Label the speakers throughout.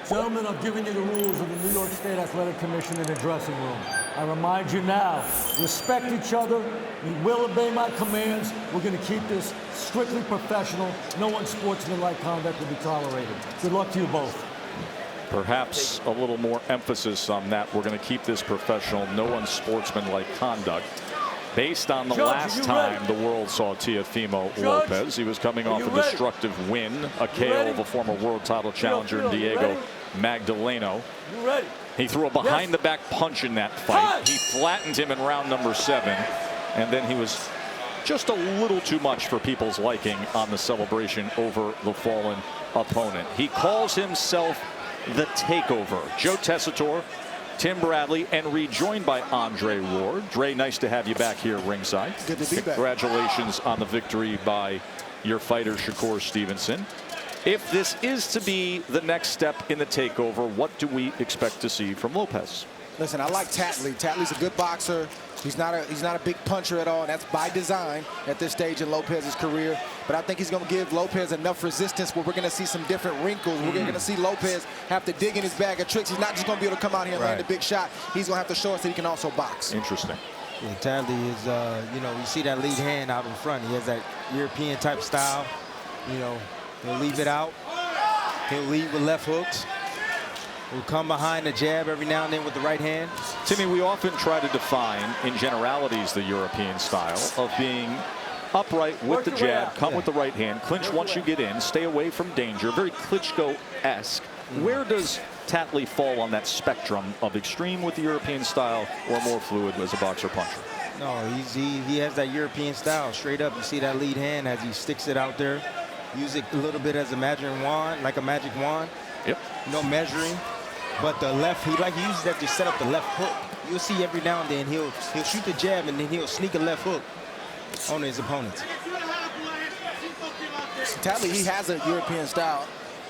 Speaker 1: Gentlemen, I've given you the rules of the New York State Athletic Commission in the dressing room. I remind you now, respect each other. We will obey my commands. We're going to keep this strictly professional. No unsportsmanlike conduct will be tolerated. Good luck to you both.
Speaker 2: Perhaps a little more emphasis on that. We're going to keep this professional, no unsportsmanlike conduct. Based on the last time the world saw Teofimo Lopez, he was coming off a destructive win, Akale of a former world title challenger, Diego Magdaleno. He threw a behind-the-back punch in that fight. He flattened him in round number 7, and then he was just a little too much for people's liking on the celebration over the fallen opponent. He calls himself the Takeover. Joe Tessitore, Tim Bradley, and rejoined by Andre Ward. Dre, nice to have you back here ringside.
Speaker 3: Good to be back.
Speaker 2: Congratulations on the victory by your fighter, Shakur Stevenson. If this is to be the next step in the takeover, what do we expect to see from Lopez?
Speaker 3: Listen, I like Tatli. Tatli's a good boxer. He's not a big puncher at all, and that's by design at this stage in Lopez's career. But I think he's going to give Lopez enough resistance where we're going to see some different wrinkles. We're going to see Lopez have to dig in his bag of tricks. He's not just going to be able to come out here and land a big shot. He's going to have to show us that he can also box.
Speaker 2: Interesting.
Speaker 4: Yeah, Tatli is, you know, you see that lead hand out in front. He has that European type style. You know, he'll leave it out. He'll lead with left hooks. Will come behind the jab every now and then with the right hand.
Speaker 2: Timmy, we often try to define in generalities the European style of being upright with the jab, come with the right hand, clinch once you get in, stay away from danger, very Klitschko-esque. Where does Tatli fall on that spectrum of extreme with the European style or more fluid as a boxer puncher?
Speaker 4: No, he has that European style straight up. You see that lead hand as he sticks it out there. Use it a little bit as a magic wand, like a magic wand.
Speaker 2: Yep.
Speaker 4: No measuring. But the left, he uses that to set up the left hook. You'll see every now and then he'll shoot the jab and then he'll sneak a left hook on his opponents.
Speaker 3: Tatli, he has a European style,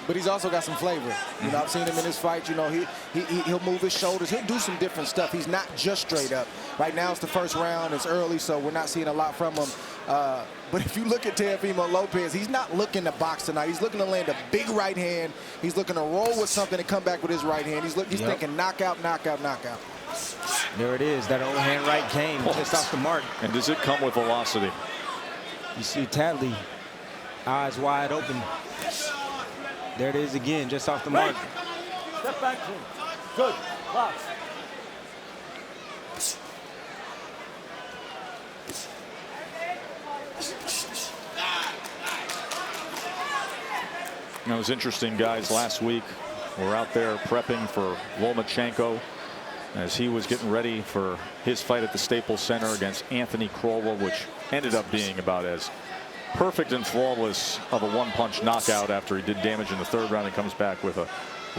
Speaker 3: but he's also got some flavor. You know, I've seen him in his fight. You know, he'll move his shoulders. He'll do some different stuff. He's not just straight up. Right now it's the first round. It's early, so we're not seeing a lot from him. But if you look at Teofimo Lopez, he's not looking to box tonight. He's looking to land a big right hand. He's looking to roll with something and come back with his right hand. He's thinking knockout, knockout, knockout.
Speaker 4: There it is. That overhand right came just off the mark.
Speaker 2: And does it come with velocity?
Speaker 4: You see Tatli, eyes wide open. There it is again, just off the mark.
Speaker 1: Step back, Jim. Good. Box.
Speaker 2: It was interesting, guys. Last week, we're out there prepping for Lomachenko as he was getting ready for his fight at the Staples Center against Anthony Crowell, which ended up being about as perfect and flawless of a one-punch knockout after he did damage in the 3rd round. He comes back with a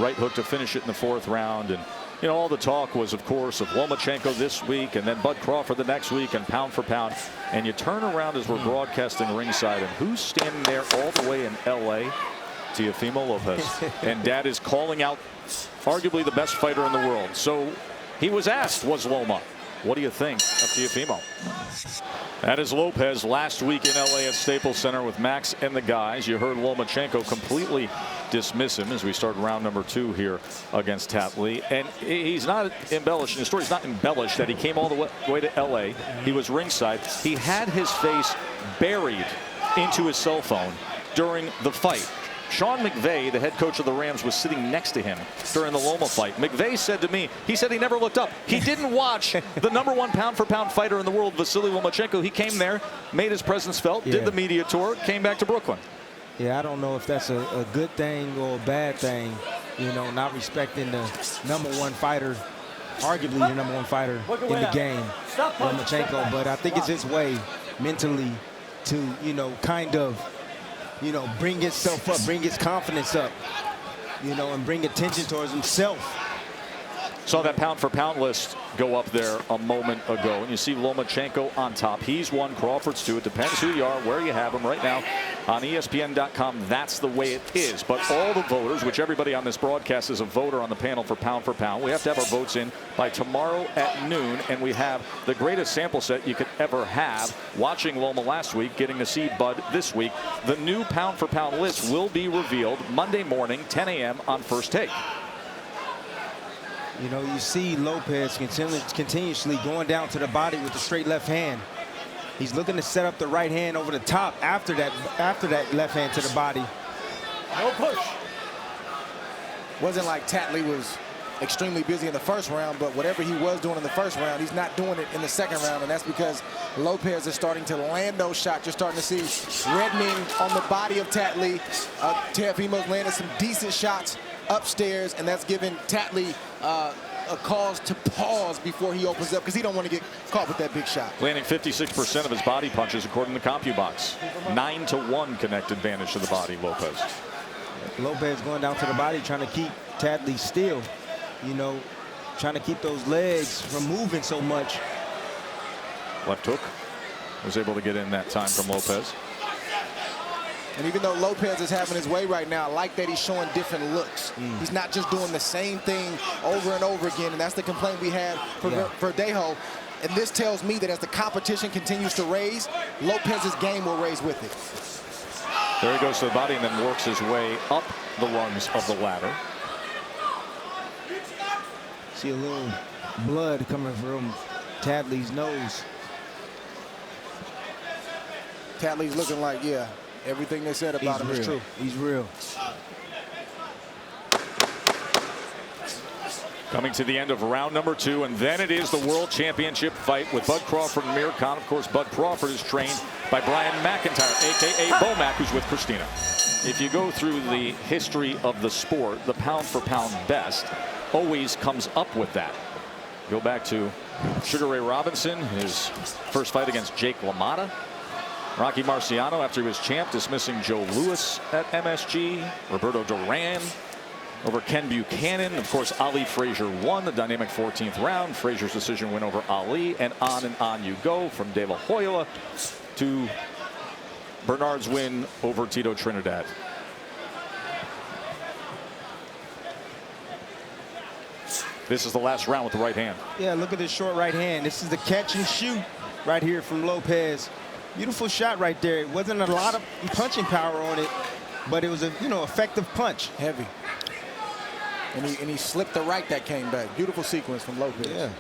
Speaker 2: right hook to finish it in the 4th round. And, you know, all the talk was, of course, of Lomachenko this week and then Bud Crawford the next week and pound for pound. And you turn around as we're broadcasting ringside, and who's standing there all the way in L.A.? Teofimo Lopez. And Dad is calling out arguably the best fighter in the world. So he was asked, was Loma, what do you think of Teofimo? That is Lopez last week in LA at Staples Center with Max and the guys. You heard Lomachenko completely dismiss him as we start round number 2 here against Tatli. And he's not embellishing. The story's not embellished that he came all the way to LA. He was ringside. He had his face buried into his cell phone during the fight. Sean McVay, the head coach of the Rams, was sitting next to him during the Loma fight. McVay said to me, he said he never looked up. He didn't watch the #1 pound-for-pound fighter in the world, Vasily Lomachenko. He came there, made his presence felt, did the media tour, came back to Brooklyn.
Speaker 4: Yeah, I don't know if that's a good thing or a bad thing, you know, not respecting the #1 fighter, arguably the #1 fighter in the game, Lomachenko. But I think it's his way mentally to, you know, kind of, you know, bring himself up, bring his confidence up, you know, and bring attention towards himself.
Speaker 2: Saw that pound-for-pound list go up there a moment ago, and you see Lomachenko on top. He's 1, Crawford's 2. It depends who you are, where you have him. Right now on ESPN.com, that's the way it is. But all the voters, which everybody on this broadcast is a voter on the panel for pound, we have to have our votes in by tomorrow at noon, and we have the greatest sample set you could ever have. Watching Loma last week, getting to see Bud this week. The new pound-for-pound list will be revealed Monday morning, 10 a.m. on First Take.
Speaker 4: You know, you see Lopez continuously going down to the body with the straight left hand. He's looking to set up the right hand over the top after that left hand to the body.
Speaker 1: No push.
Speaker 3: Wasn't like Tatli was extremely busy in the first round, but whatever he was doing in the first round, he's not doing it in the second round, and that's because Lopez is starting to land those shots. You're starting to see reddening on the body of Tatli. Teofimo's landed some decent shots upstairs, and that's given Tatli a cause to pause before he opens up, because he don't want to get caught with that big shot.
Speaker 2: Landing 56% of his body punches according to CompuBox. 9-to-1 connect advantage to the body, Lopez.
Speaker 4: Lopez going down to the body, trying to keep Tatli still. You know, trying to keep those legs from moving so much.
Speaker 2: Left hook was able to get in that time from Lopez.
Speaker 3: And even though Lopez is having his way right now, I like that he's showing different looks. He's not just doing the same thing over and over again, and that's the complaint we had for Verdejo. And this tells me that as the competition continues to raise, Lopez's game will raise with it.
Speaker 2: There he goes to the body and then works his way up the rungs of the ladder.
Speaker 4: See a little blood coming from Tatli's nose.
Speaker 3: Tatli's looking like, yeah, everything they said about him is true.
Speaker 4: He's real.
Speaker 2: Coming to the end of round number 2, and then it is the World Championship fight with Bud Crawford and Amir Khan. Of course, Bud Crawford is trained by Brian McIntyre, a.k.a. Bomac, who's with Christina. If you go through the history of the sport, the pound-for-pound best always comes up with that. Go back to Sugar Ray Robinson, his first fight against Jake LaMotta. Rocky Marciano, after he was champ, dismissing Joe Louis at MSG. Roberto Duran over Ken Buchanan. Of course, Ali Frazier won the dynamic 14th round. Frazier's decision win over Ali, and on you go, from De La Hoya to Bernard's win over Tito Trinidad. This is the last round with the right hand.
Speaker 4: Yeah, look at this short right hand. This is the catch and shoot right here from Lopez. Beautiful shot right there. It wasn't a lot of punching power on it, but it was a, you know, effective punch.
Speaker 3: Heavy. And he slipped the right that came back. Beautiful sequence from Lopez.
Speaker 4: Yeah.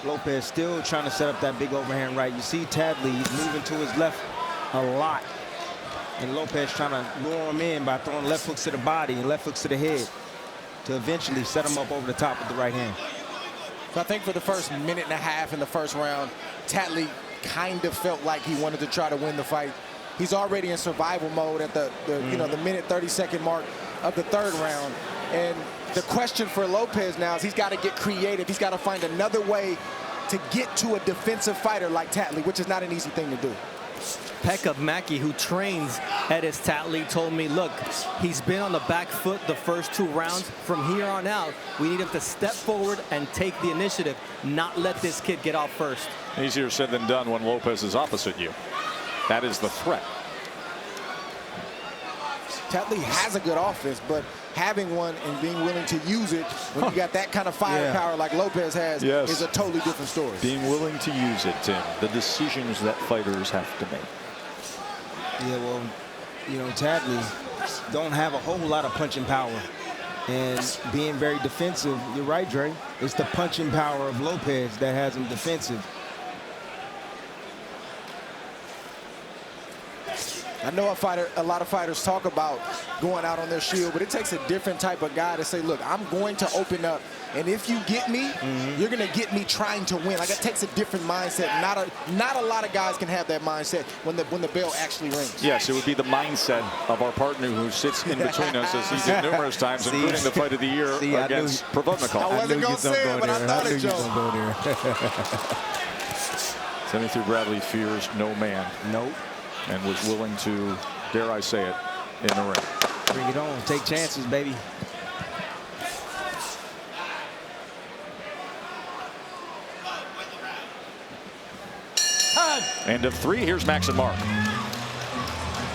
Speaker 4: Lopez still trying to set up that big overhand right. You see Tatli, he's moving to his left a lot. And Lopez trying to lure him in by throwing left hooks to the body and left hooks to the head to eventually set him up over the top with the right hand.
Speaker 3: So I think for the first minute and a half in the first round, Tatli kind of felt like he wanted to try to win the fight. He's already in survival mode at the you know, the minute 30-second mark of the third round. And the question for Lopez now is he's got to get creative. He's got to find another way to get to a defensive fighter like Tatli, which is not an easy thing to do.
Speaker 5: Pekka Mackey, who trains Edis Tatli, told me, look, he's been on the back foot the first 2 rounds. From here on out, we need him to step forward and take the initiative, not let this kid get off first.
Speaker 2: Easier said than done when Lopez is opposite you. That is the threat.
Speaker 3: Tatli has a good offense, but having one and being willing to use it when you got that kind of firepower like Lopez has is a totally different story.
Speaker 2: Being willing to use it, Tim. The decisions that fighters have to make.
Speaker 4: Yeah, well, you know, Tatli don't have a whole lot of punching power. And being very defensive, you're right, Dre. It's the punching power of Lopez that has him defensive.
Speaker 3: I know a lot of fighters talk about going out on their shield, but it takes a different type of guy to say, look, I'm going to open up, and if you get me, you're going to get me trying to win. Like, it takes a different mindset. Not a lot of guys can have that mindset when the bell actually rings.
Speaker 2: Yes, it would be the mindset of our partner who sits in between us, as he did numerous times, including the fight of the year against Provodnikov.
Speaker 3: I wasn't going to say it, but I thought it, Joe.
Speaker 2: Timothy Bradley fears no man.
Speaker 4: Nope.
Speaker 2: And was willing to, dare I say it, in the ring.
Speaker 4: Bring it on. Take chances, baby.
Speaker 2: End of 3. Here's Max and Mark.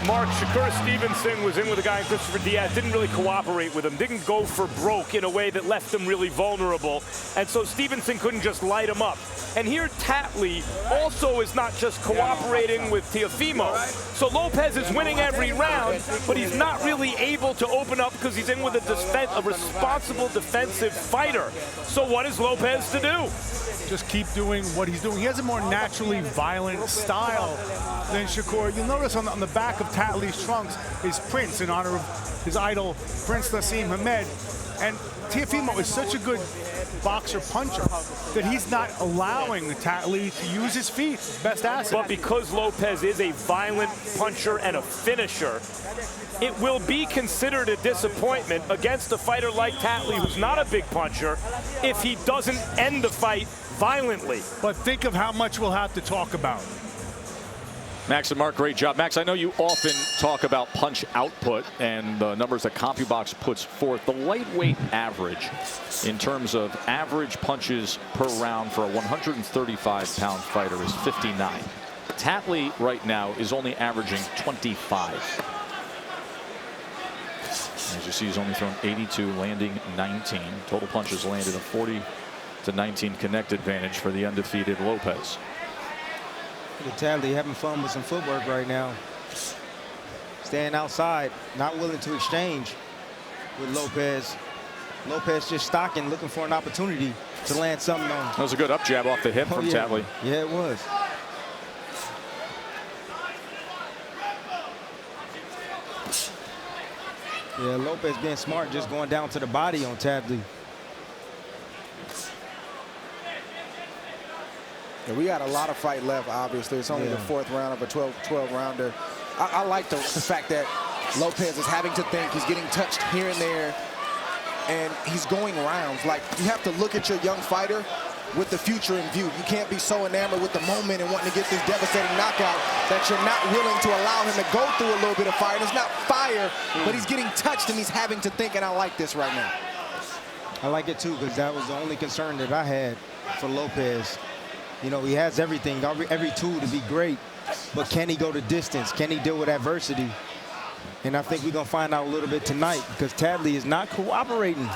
Speaker 6: Mark, Shakur Stevenson was in with a guy, Christopher Diaz, didn't really cooperate with him, didn't go for broke in a way that left him really vulnerable. And so Stevenson couldn't just light him up. And here Tatli also is not just cooperating with Teofimo. So Lopez is winning every round, but he's not really able to open up because he's in with a responsible defensive fighter. So what is Lopez to do?
Speaker 7: Just keep doing what he's doing. He has a more naturally violent style than Shakur. You'll notice on the back of Tatli's trunks is Prince, in honor of his idol, Prince Nassim Hamed. And Teofimo is such a good boxer puncher that he's not allowing Tatli to use his feet, best asset.
Speaker 6: But because Lopez is a violent puncher and a finisher, it will be considered a disappointment against a fighter like Tatli, who's not a big puncher, if he doesn't end the fight violently.
Speaker 7: But think of how much we'll have to talk about.
Speaker 2: Max and Mark, great job. Max, I know you often talk about punch output and the numbers that CompuBox puts forth. The lightweight average in terms of average punches per round for a 135-pound fighter is 59. Tatli right now is only averaging 25. As you see, he's only thrown 82, landing 19. Total punches landed, a 40-19 connect advantage for the undefeated Lopez.
Speaker 4: Look at Tatli having fun with some footwork right now. Staying outside, not willing to exchange with Lopez. Lopez just stocking, looking for an opportunity to land something on.
Speaker 2: That was a good up jab off the hip from Tatli.
Speaker 4: Yeah, it was. Yeah, Lopez being smart, just going down to the body on Tatli.
Speaker 3: Yeah, we got a lot of fight left, obviously. It's only the fourth round of a 12-rounder. I like the fact that Lopez is having to think. He's getting touched here and there, and he's going rounds. Like, you have to look at your young fighter with the future in view. You can't be so enamored with the moment and wanting to get this devastating knockout that you're not willing to allow him to go through a little bit of fire. And it's not fire, but he's getting touched, and he's having to think, and I like this right now.
Speaker 4: I like it, too, because that was the only concern that I had for Lopez. You know, he has everything, every tool to be great, but can he go the distance? Can he deal with adversity? And I think we're going to find out a little bit tonight because Tatli is not cooperating.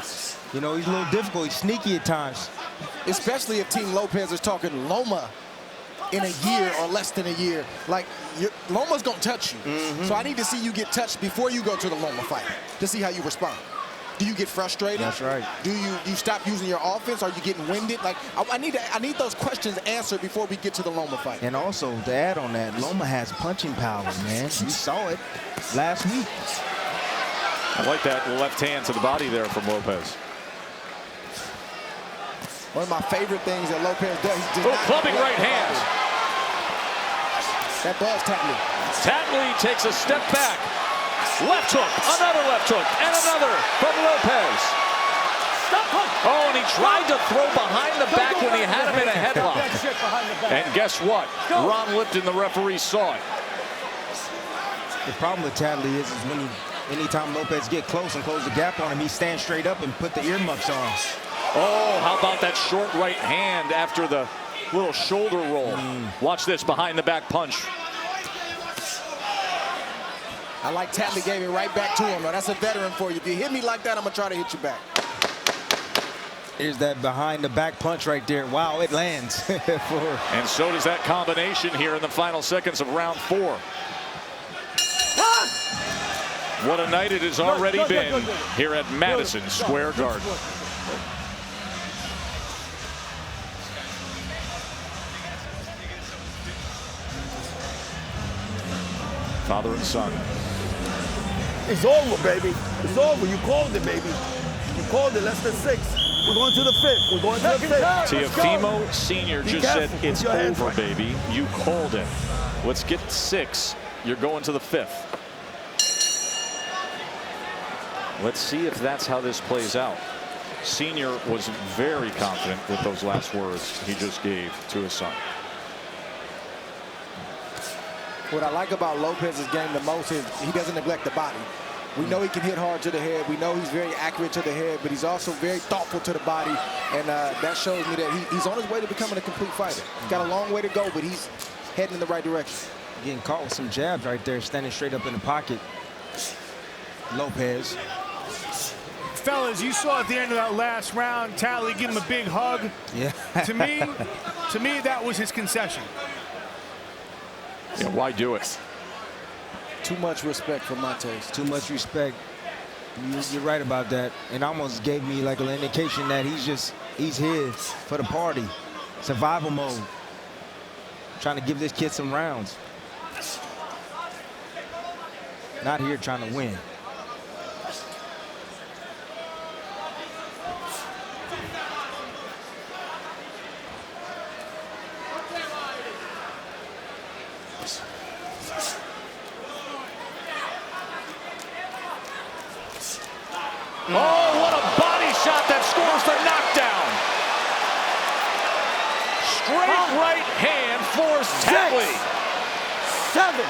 Speaker 4: You know, he's a little difficult. He's sneaky at times.
Speaker 3: Especially if Team Lopez is talking Loma in a year or less than a year. Like, Loma's going to touch you. So I need to see you get touched before you go to the Loma fight to see how you respond. Do you get frustrated?
Speaker 4: That's right.
Speaker 3: Do you stop using your offense? Are you getting winded? Like, I need those questions answered before we get to the Loma fight.
Speaker 4: And also, to add on that, Loma has punching power, man. We saw it last week.
Speaker 2: I like that left hand to the body there from Lopez.
Speaker 3: One of my favorite things that Lopez does.
Speaker 2: Clubbing right hand.
Speaker 3: That does Tatli.
Speaker 2: Tatli takes a step back. Left hook, another left hook, and another from Lopez. Oh, and he tried to throw behind the back when he had him in a headlock. And guess what? Ron Lipton, the referee, saw it.
Speaker 4: The problem with Tatli is when anytime Lopez get close and close the gap on him, he stands straight up and put the earmuffs on.
Speaker 2: Oh, how about that short right hand after the little shoulder roll? Watch this behind the back punch.
Speaker 3: I like Tatli gave it right back to him. Though. That's a veteran for you. If you hit me like that, I'm going to try to hit you back.
Speaker 4: Here's that behind the back punch right there. Wow, it lands.
Speaker 2: And so does that combination here in the final seconds of round 4. What a night it has already been here at Madison Square Garden. Father and son.
Speaker 8: It's over, baby. It's over. You called it, baby. You called it. Less than 6. We're going to the 5th. We're going to the 5th.
Speaker 2: Teofimo Sr. just said it's over, baby. You called it. Let's get 6. You're going to the 5th. Let's see if that's how this plays out. Senior was very confident with those last words he just gave to his son.
Speaker 3: What I like about Lopez's game the most is he doesn't neglect the body. We know he can hit hard to the head. We know he's very accurate to the head, but he's also very thoughtful to the body. And that shows me that he's on his way to becoming a complete fighter. He's got a long way to go, but he's heading in the right direction.
Speaker 4: Getting caught with some jabs right there, standing straight up in the pocket. Lopez.
Speaker 7: Fellas, you saw at the end of that last round, Tatli give him a big hug.
Speaker 4: Yeah.
Speaker 7: to me, that was his concession.
Speaker 2: Yeah, why do it?
Speaker 3: Too much respect for my taste.
Speaker 4: Too much respect. You're right about that. And almost gave me like an indication that he's here for the party. Survival mode. Trying to give this kid some rounds. Not here trying to win.
Speaker 2: Oh, what a body shot that scores the knockdown. Straight right hand floors Tatli.
Speaker 1: 7,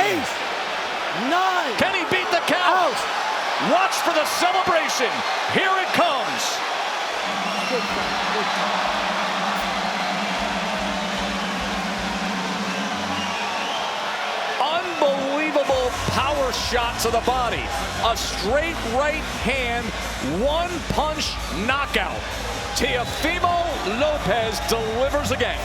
Speaker 1: 8, 9.
Speaker 2: Can he beat the count?
Speaker 1: Out.
Speaker 2: Watch for the celebration. Here it comes. Unbelievable power shot to the body. A straight right hand, one punch knockout. Teofimo Lopez delivers again.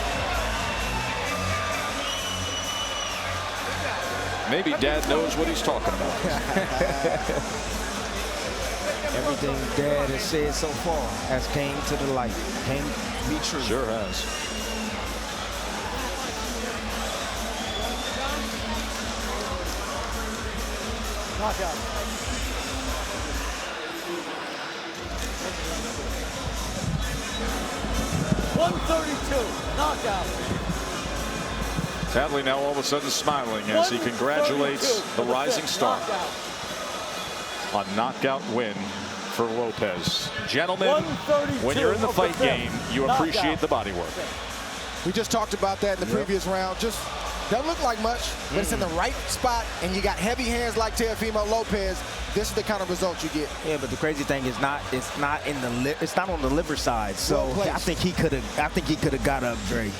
Speaker 2: Maybe Dad knows what he's talking about.
Speaker 4: Everything Dad has said so far has came to the light, came to be true.
Speaker 2: Sure has.
Speaker 1: Knockout. 132. Knockout.
Speaker 2: Tatli now all of a sudden smiling as he congratulates the rising star. A knockout win for Lopez. Gentlemen, when you're in the fight game, you appreciate the body work.
Speaker 3: We just talked about that in the previous round. Just doesn't look like much, but it's in the right spot, and you got heavy hands like Teofimo Lopez. This is the kind of result you get.
Speaker 4: Yeah, but the crazy thing is it's not on the liver side. So I think he could have got up, Dre.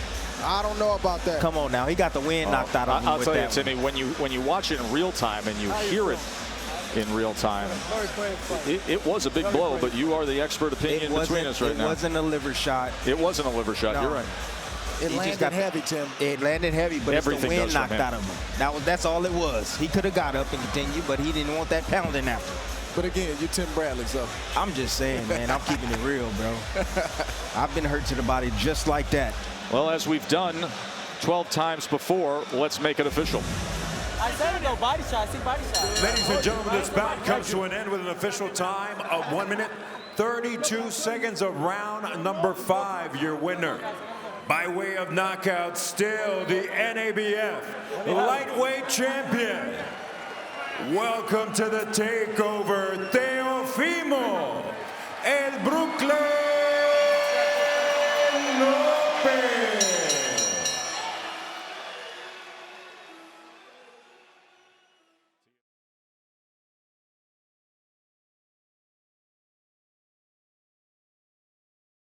Speaker 3: I don't know about that.
Speaker 4: Come on now, he got the wind knocked out of him.
Speaker 2: I'll tell you, Timmy, when you watch it in real time and you hear it in real time, it was a big blow, but you are the expert opinion between us right now.
Speaker 4: It wasn't a liver shot.
Speaker 2: It wasn't a liver shot.
Speaker 4: No.
Speaker 2: You're right.
Speaker 3: It landed heavy, Tim.
Speaker 4: It landed heavy, but it's the wind knocked out of him. That's all it was. He could have got up and continued, but he didn't want that pounding after.
Speaker 3: But again, you're Tim Bradley, so.
Speaker 4: I'm just saying, man, I'm keeping it real, bro. I've been hurt to the body just like that.
Speaker 2: Well, as we've done 12 times before, let's make it official.
Speaker 9: I said no body shot. I see body shot.
Speaker 10: Ladies and gentlemen, this bout comes to an end with an official time of 1 minute, 32 seconds of round number 5. Your winner, by way of knockout, still the NABF lightweight champion. Welcome to the takeover, Teofimo El